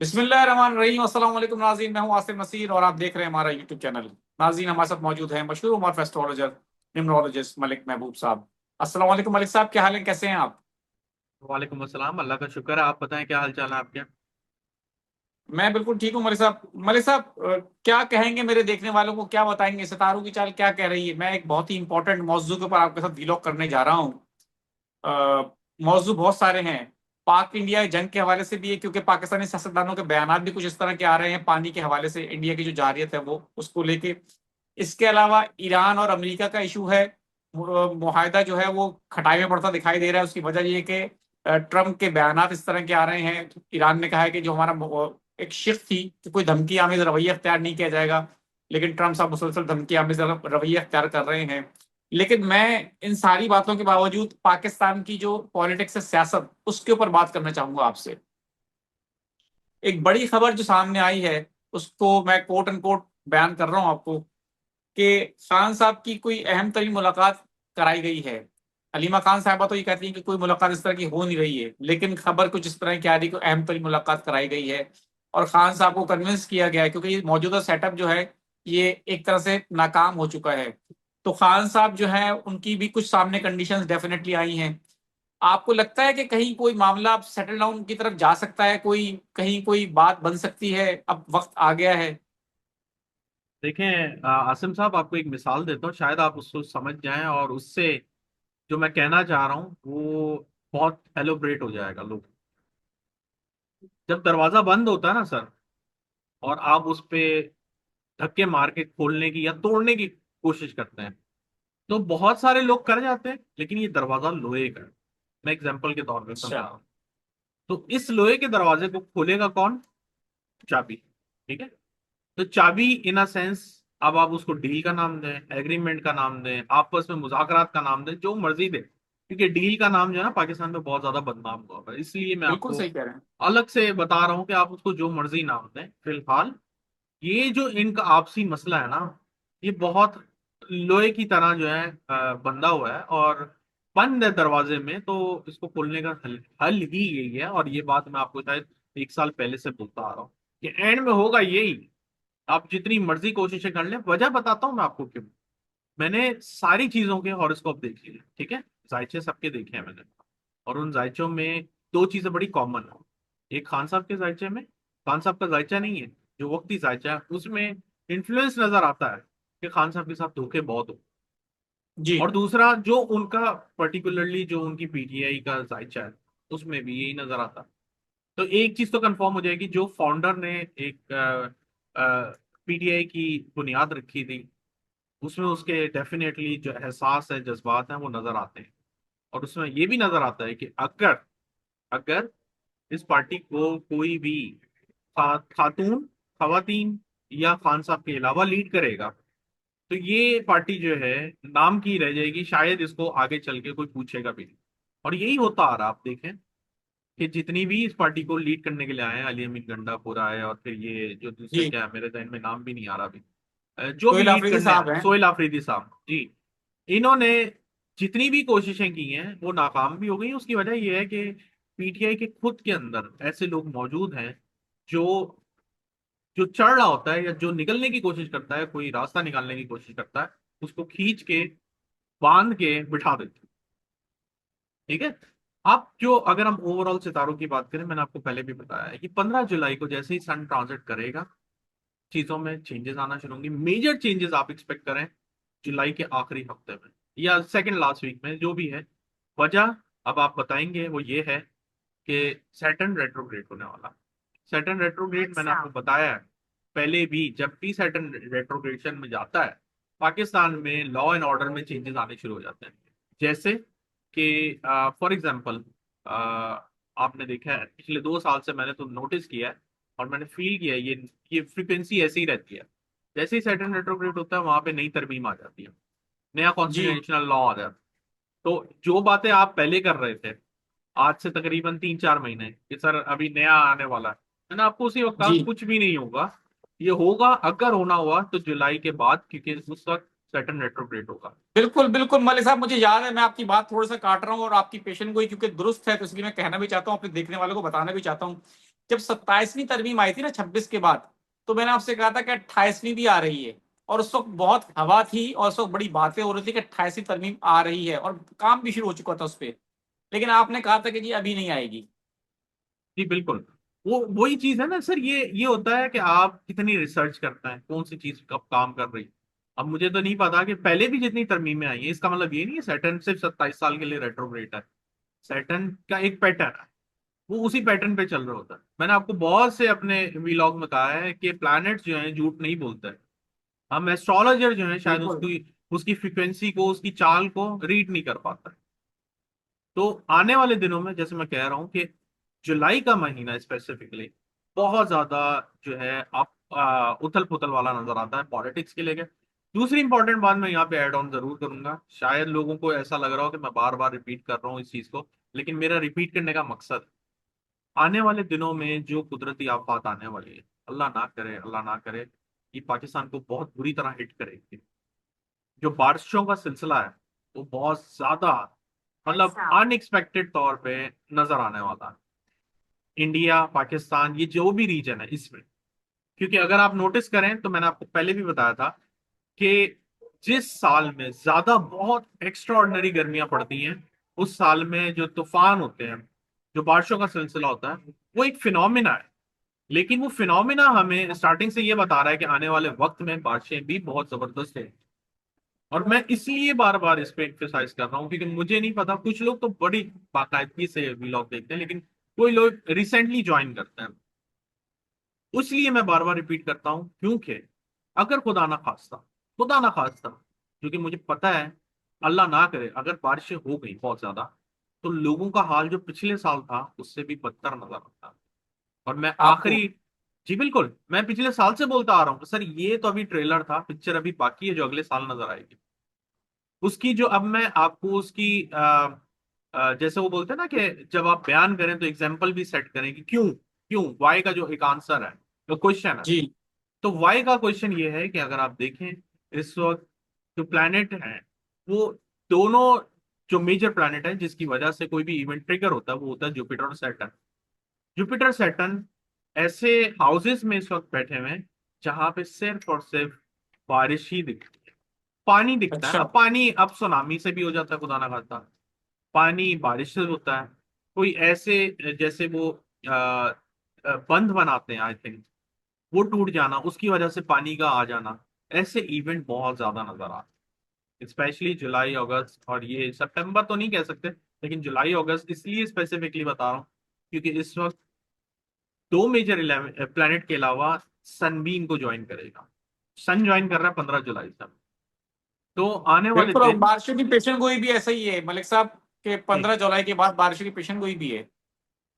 बिस्मिल्लाहिर्रहमानिर्रहीम। अस्सलाम वालेकुम नाज़रीन, मैं हूं आसिफ नसीर और आप देख रहे हैं हमारा यूट्यूब चैनल। नाज़रीन, हमारे साथ मौजूद हैं मशहूर उमर एस्ट्रोलॉजर न्यूमरोलॉजिस्ट मलिक महबूब साहब। अस्सलाम वालेकुम मलिक साहब, क्या हाल है, कैसे हैं आप? वालेकुम अस्सलाम। अल्लाह का शुक्र है। आप बताएं क्या हाल चाल है आपके। मैं बिल्कुल ठीक हूँ मलिक साहब। मलिक साहब, क्या कहेंगे मेरे देखने वालों को, क्या बताएंगे, सितारों की चाल क्या कह रही है? मैं एक बहुत ही इंपॉर्टेंट मौजू के ऊपर आपके साथ व्लॉग करने जा रहा हूँ। मौजू बहुत सारे हैं। पाक इंडिया जंग के हवाले से भी है, क्योंकि पाकिस्तानी सियासतदानों के बयान भी कुछ इस तरह के आ रहे हैं, पानी के हवाले से इंडिया की जो जारियत है वो उसको लेके। इसके अलावा ईरान और अमेरिका का इशू है। मुआहदा जो है वो खटाई में पड़ता दिखाई दे रहा है। उसकी वजह ये है कि ट्रम्प के बयान इस तरह के आ रहे हैं। ईरान ने कहा है कि जो हमारा एक शिफ्ट थी कि कोई धमकी आमेज रवैया अख्तियार नहीं किया जाएगा, लेकिन ट्रम्प साहब मुसलसल धमकी आमेज रवैया अख्तियार कर रहे हैं। लेकिन मैं इन सारी बातों के बावजूद पाकिस्तान की जो पॉलिटिक्स है, सियासत, उसके ऊपर बात करना चाहूंगा आपसे। एक बड़ी खबर जो सामने आई है, उसको मैं कोट एंड कोट बयान कर रहा हूं आपको, कि खान साहब की कोई अहम तरीन मुलाकात कराई गई है। अलीमा खान साहबा तो ये कहती हैं कि कोई मुलाकात इस तरह की हो नहीं रही है, लेकिन खबर कुछ इस तरह की आ रही है कि अहम तरीन मुलाकात कराई गई है और खान साहब को कन्विंस किया गया है, क्योंकि ये मौजूदा सेटअप जो है ये एक तरह से नाकाम हो चुका है। तो खान साहब जो है उनकी भी कुछ सामने कंडीशंस डेफिनेटली आई हैं। आपको लगता है कि कहीं कोई मामला अब सेटल डाउन की तरफ जा सकता है, कोई कहीं कोई बात बन सकती है, अब वक्त आ गया है? देखें आसिम साहब, आपको एक मिसाल देता हूँ, शायद आप उसको समझ जाएं और उससे जो मैं कहना चाह रहा हूँ वो बहुत एलोब्रेट हो जाएगा लोग। जब दरवाजा बंद होता है ना सर, और आप उस पे धक्के मार के खोलने की या तोड़ने की कोशिश करते हैं, तो बहुत सारे लोग कर जाते हैं, लेकिन ये दरवाजा लोहे का है। मैं एग्जाम्पल के तौर पे समझा अच्छा। रहा हूँ। तो इस लोहे के दरवाजे को खोलेगा कौन? चाबी। ठीक है। तो चाबी इन अ सेंस, अब आप उसको डील का नाम दें, एग्रीमेंट का नाम दें, आपस में मुज़ाकरात का नाम दें, जो मर्जी दें, क्योंकि डील का नाम जो है ना पाकिस्तान में बहुत ज्यादा बदनाम हुआ है, इसलिए मैं बिल्कुल आपको सही कह रहे हैं। अलग से बता रहा हूं कि आप उसको जो मर्जी नाम दें। फिलहाल ये जो इनका आपसी मसला है ना, ये बहुत लोहे की तरह जो है बंधा हुआ है और बंद है दरवाजे में। तो इसको खोलने का हल ही यही है, और ये बात मैं आपको शायद 1 साल पहले से बोलता आ रहा हूँ कि एंड में होगा यही। आप जितनी मर्जी कोशिशें कर लें, वजह बताता हूं मैं आपको क्यों। मैंने सारी चीजों के हॉरोस्कोप देख लिए, ठीक है, जायचे सबके देखे हैं मैंने, और उन जायचों में दो चीजें बड़ी कॉमन है। एक खान साहब के जायचे में, खान साहब का जायचा नहीं है, जो वक्ती जायचा है उसमें इन्फ्लुएंस नजर आता है कि खान साहब के साथ धोखे बहुत हो। जी। और दूसरा जो उनका पर्टिकुलरली जो उनकी पीटीआई का जायचा है, उसमें भी यही नजर आता है। तो एक चीज तो कंफर्म हो जाएगी, जो फाउंडर ने एक पीटीआई की बुनियाद रखी थी, उसमें उसके डेफिनेटली जो एहसास है, जज्बात हैं, वो नजर आते हैं। और उसमें ये भी नजर आता है कि अगर अगर इस पार्टी को कोई भी खातून, खवातीन या खान साहब के अलावा लीड करेगा, तो ये पार्टी जो है नाम की रह जाएगी, शायद इसको आगे चल के कोई पूछेगा भी नहीं। और यही होता आ रहा, आप देखें कि जितनी भी इस पार्टी को लीड करने के लिए आए हैं, अली अमीन गंडापुरा है, और फिर ये जो दूसरे जी। क्या है, मेरे जहन में नाम भी नहीं आ रहा अभी, जो भी सोहेल लीड आफरीदी करने साहब आए, हैं। सोहेल आफरीदी साहब जी, इन्होंने जितनी भी कोशिशें की हैं वो नाकाम भी हो गई। उसकी वजह यह है कि पीटीआई के खुद के अंदर ऐसे लोग मौजूद हैं जो जो चढ़ रहा होता है या जो निकलने की कोशिश करता है, कोई रास्ता निकालने की कोशिश करता है, उसको खींच के बांध के बिठा देते हैं। ठीक है। आप जो, अगर हम ओवरऑल सितारों की बात करें, मैंने आपको पहले भी बताया है कि 15 जुलाई को जैसे ही सन ट्रांजिट करेगा, चीजों में चेंजेस आना शुरू होंगे। मेजर चेंजेस आप एक्सपेक्ट करें जुलाई के आखिरी हफ्ते में या सेकंड लास्ट वीक में, जो भी है। वजह अब आप बताएंगे, वो ये है कि सैटर्न रेट्रोग्रेड होने वाला। सैटर्न रेट्रोग्रेड मैंने अच्छा। आपको बताया है पहले भी, जब भी सैटर्न रेट्रोग्रेशन में जाता है, पाकिस्तान में लॉ एंड ऑर्डर में चेंजेस आने शुरू हो जाते हैं। जैसे कि फॉर एग्जांपल, आपने देखा है पिछले 2 साल से, मैंने तो नोटिस किया है और मैंने फील किया है, ये फ्रीक्वेंसी ऐसी ही रहती है। जैसे ही सैटर्न रेट्रोग्रेड होता है, वहां पे नई तरमीम आ जाती है, नया जी। कॉन्स्टिट्यूशनल लॉ आ जाता है। तो जो बातें आप पहले कर रहे थे, आज से तकरीबन 3-4 महीने कि सर अभी नया आने वाला है, मैंने आपको उसी वक्त कहा जी। कुछ भी नहीं होगा। ये होगा, अगर होना हुआ तो जुलाई के बाद, क्योंकि उस वक्त सैटर्न रेट्रोग्रेड होगा। बिल्कुल बिल्कुल मलिक साहब, मुझे याद है, मैं आपकी बात थोड़ा सा काट रहा हूँ और आपकी पेशेंट गोई क्योंकि दुरुस्त है, तो इसलिए मैं कहना भी चाहता हूँ, अपने देखने वालों को बताना भी चाहता हूँ जब 27वीं तरमीम आई थी ना 26 के बाद, तो मैंने आपसे कहा था कि 28वीं भी आ रही है, और उस वक्त बहुत हवा थी और उस वक्त बड़ी बातें हो रही थी कि 28वीं तरमीम आ रही है और काम भी शुरू हो चुका था उस पर। लेकिन आपने कहा था कि जी अभी नहीं आएगी। जी बिल्कुल। वो वही चीज है ना सर, ये होता है कि आप कितनी रिसर्च करते हैं, कौन सी चीज कब काम कर रही है। अब मुझे तो नहीं पता कि पहले भी जितनी तरमीमें आई है, इसका मतलब ये नहीं है सैटर्न सिर्फ 27 साल के लिए रेट्रोग्रेड है। सैटर्न का एक पैटर्न है, वो उसी पैटर्न पे चल रहा होता है। मैंने आपको बहुत से अपने व्लॉग में कहा है कि प्लैनेट्स जो हैं झूठ नहीं बोलते हैं। हम एस्ट्रोलॉजर जो है शायद बिल्कुल। उसकी उसकी फ्रिक्वेंसी को, उसकी चाल को रीड नहीं कर पाता। तो आने वाले दिनों में जैसे मैं कह रहा हूँ कि जुलाई का महीना स्पेसिफिकली बहुत ज्यादा जो है आप उथल पुथल वाला नजर आता है पॉलिटिक्स के लेके। दूसरी इंपॉर्टेंट बात मैं यहाँ पे ऐड ऑन जरूर करूंगा, शायद लोगों को ऐसा लग रहा हो कि मैं बार बार रिपीट कर रहा हूँ इस चीज को, लेकिन मेरा रिपीट करने का मकसद आने वाले दिनों में जो कुदरती आफत आने वाली है, अल्लाह ना करे, अल्लाह ना करे, ये पाकिस्तान को बहुत बुरी तरह हिट करेगी। जो बारिशों का सिलसिला है वो बहुत ज्यादा, मतलब अनएक्सपेक्टेड तौर पे नजर आने वाला है। इंडिया, पाकिस्तान, ये जो भी रीजन है इसमें, क्योंकि अगर आप नोटिस करें तो मैंने आपको पहले भी बताया था कि जिस साल में ज्यादा बहुत एक्स्ट्राऑर्डिनरी गर्मियां पड़ती हैं, उस साल में जो तूफान होते हैं, जो बारिशों का सिलसिला होता है, वो एक फिनोमिना है। लेकिन वो फिनोमिना हमें स्टार्टिंग से ये बता रहा है कि आने वाले वक्त में बारिशें भी बहुत जबरदस्त है। और मैं इसलिए बार बार इस पे एक्सरसाइज कर रहा हूँ क्योंकि मुझे नहीं पता, कुछ लोग तो बड़ी बाकायदगी से व्लॉग देखते हैं, लेकिन कोई लोग रिसेंटली ज्वाइन करते हैं। इसलिए मैं बार बार रिपीट करता हूँ क्योंकि अगर खुदा ना खास्ता, क्योंकि मुझे पता है, अल्लाह ना करे अगर बारिशें हो गई बहुत ज्यादा, तो लोगों का हाल जो पिछले साल था उससे भी बदतर नजर आता है। और मैं आपको। आखिरी, जी बिल्कुल, मैं पिछले साल से बोलता आ रहा हूँ सर, ये तो अभी ट्रेलर था, पिक्चर अभी बाकी है जो अगले साल नजर आएगी। उसकी जो अब मैं आपको उसकी जैसे वो बोलते हैं ना कि जब आप बयान करें तो एग्जाम्पल भी सेट करें कि क्यों, क्यों वाई का जो एक आंसर है, जो क्वेश्चन है। जी। तो वाई का क्वेश्चन ये है कि अगर आप देखें इस वक्त जो प्लैनेट है, वो दोनों जो मेजर प्लैनेट है जिसकी वजह से कोई भी इवेंट ट्रिगर होता है, वो होता है जुपिटर और सैटर्न। जुपिटर सैटर्न ऐसे हाउसेस में इस वक्त बैठे हुए हैं जहां पे सिर्फ और सिर्फ बारिश ही दिखती है, पानी दिखता है। अच्छा। अब पानी अब सुनामी से भी हो जाता है, खुदा ना खास्ता, पानी बारिश से होता है। कोई ऐसे जैसे वो बंध बनाते हैं आई थिंक, वो टूट जाना, उसकी वजह से पानी का आ जाना, ऐसे इवेंट बहुत ज्यादा नजर आ रहे हैं। स्पेशली जुलाई अगस्त, और ये सितंबर तो नहीं कह सकते, लेकिन जुलाई अगस्त इसलिए स्पेसिफिकली बता रहा हूँ क्योंकि इस वक्त दो मेजर प्लैनेट के अलावा सन भी इनको ज्वाइन करेगा। सन ज्वाइन कर रहा है 15 जुलाई से। तो आने वाले बिल्कुल, और दिन, बारिशों की पेशन गोई भी ऐसा ही है मलिक साहब, के जी 15 जुलाई के बाद बारिशों की पेशन गोई भी है।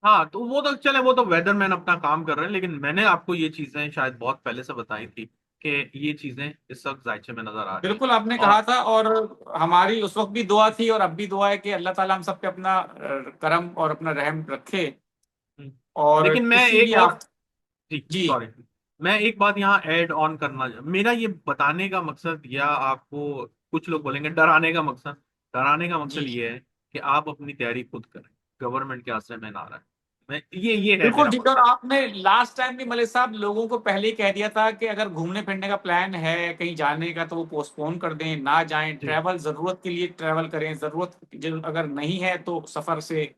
हाँ, तो वो तो चले, वो तो वेदरमैन अपना काम कर रहे हैं, लेकिन मैंने आपको ये चीजें शायद बहुत पहले से बताई थी कि ये चीजें इस वक्त जायचे में नजर आ रही हैं। बिल्कुल आपने कहा और था, और हमारी उस वक्त भी दुआ थी और अब भी दुआ है कि अल्लाह ताला हम सब पे अपना करम और अपना रहम रखे। हम्म, और लेकिन मैं किसी भी एक और, आप। जी जी। सॉरी, मैं एक बात यहाँ ऐड ऑन करना, मेरा ये बताने का मकसद, या आपको कुछ लोग बोलेंगे डराने का मकसद, डराने का मकसद जी। ये है कि आप अपनी तैयारी खुद करें, गवर्नमेंट के आश्रय में ना रहें। मैं ये है बिल्कुल मेरा ठीक है, और मकसद। आपने लास्ट टाइम भी मलिक साहब लोगों को पहले ही कह दिया था कि अगर घूमने फिरने का प्लान है कहीं जाने का तो वो पोस्टपोन कर दें, ना जाएं, जी ट्रैवल जरूरत के लिए ट्रैवल करें, जरूरत अगर नहीं है तो सफर से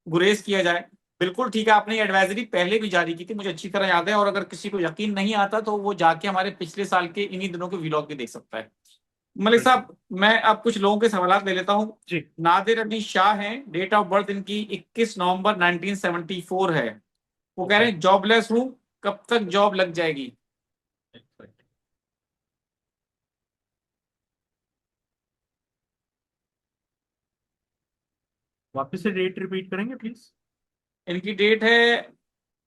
गुरेज किया जाए। बिल्कुल ठीक है, आपने ये एडवाइजरी पहले भी जारी की थी, मुझे अच्छी तरह याद है, और अगर किसी को यकीन नहीं आता तो वो जाके हमारे पिछले साल के इन्हीं दिनों के व्लॉग भी देख सकता है। मलिक बिल्कुल। साहब, मैं अब कुछ लोगों के सवाल ले लेता हूँ। जी नादिर अली शाह हैं, डेट ऑफ बर्थ इनकी 21 नवंबर 1974 है। वो कह ओके। रहे हैं जॉबलेस हूँ, कब तक जॉब लग जाएगी? वापस से डेट रिपीट करेंगे प्लीज। इनकी डेट है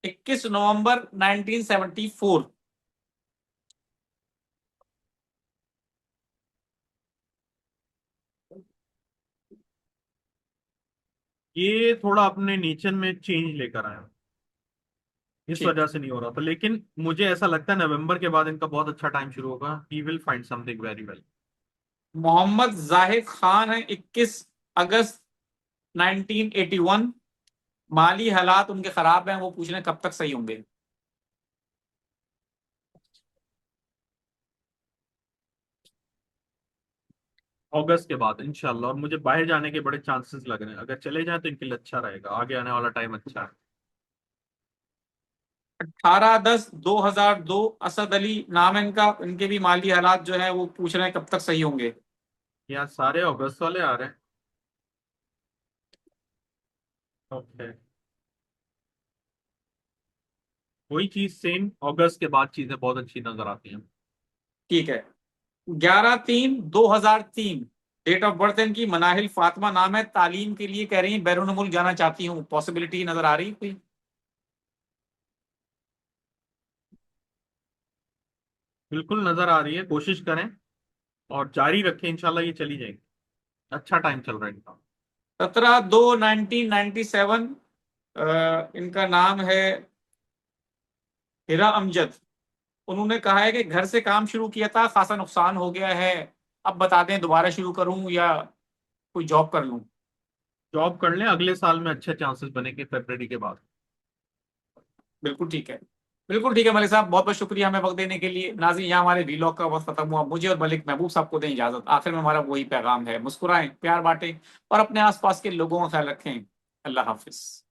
21 नवंबर 1974। ये थोड़ा अपने नेचर में चेंज लेकर आया, इस ठीक। वजह से नहीं हो रहा था, लेकिन मुझे ऐसा लगता है नवंबर के बाद इनका बहुत अच्छा टाइम शुरू होगा, he will find something very well. Mohammad Zahid Khan है, 21 अगस्त 1981। माली हालात उनके खराब हैं, वो पूछ रहे हैं कब तक सही होंगे। अगस्त के बाद इंशाल्लाह। और मुझे बाहर जाने के बड़े चांसेस लग रहे हैं, अगर चले जाए तो इनके लिए अच्छा रहेगा, आगे आने वाला टाइम अच्छा है। 18/10/2002 असद अली नाम है इनका, इनके भी माली हालात जो है वो पूछ रहे हैं कब तक सही होंगे। यहाँ सारे अगस्त वाले आ रहे हैं। ओके। वही चीज सेम, अगस्त के बाद चीजें बहुत अच्छी नजर आती हैं। ठीक है। 11/3/2003 डेट ऑफ बर्थ है इनकी, मनाहिल फातिमा नाम है, तालीम के लिए कह रही है बैरून मुल्क जाना चाहती हूँ, पॉसिबिलिटी नजर आ रही है कोई? बिल्कुल नजर आ रही है, कोशिश करें और जारी रखें, इंशाल्लाह ये चली जाएगी। अच्छा टाइम चल रहा है इनका। 17/2/1997 इनका नाम है हिरा अमजद। उन्होंने कहा है कि घर से काम शुरू किया था, खासा नुकसान हो गया है, अब बता दें दोबारा शुरू करूं या कोई जॉब कर लूं। जॉब कर लें, अगले साल में अच्छे चांसेस बनेंगे फरवरी के बाद। बिल्कुल ठीक है। बिल्कुल ठीक है मलिक साहब, बहुत बहुत शुक्रिया हमें वक्त देने के लिए। नाज़रीन, यहाँ हमारे वीलॉग का वक्त खत्म हुआ। मुझे और मलिक महबूब साहब को दें इजाजत। आखिर में हमारा वही पैगाम है, मुस्कुराएं, प्यार बांटें और अपने आसपास के लोगों का ख्याल रखें। अल्लाह हाफिज।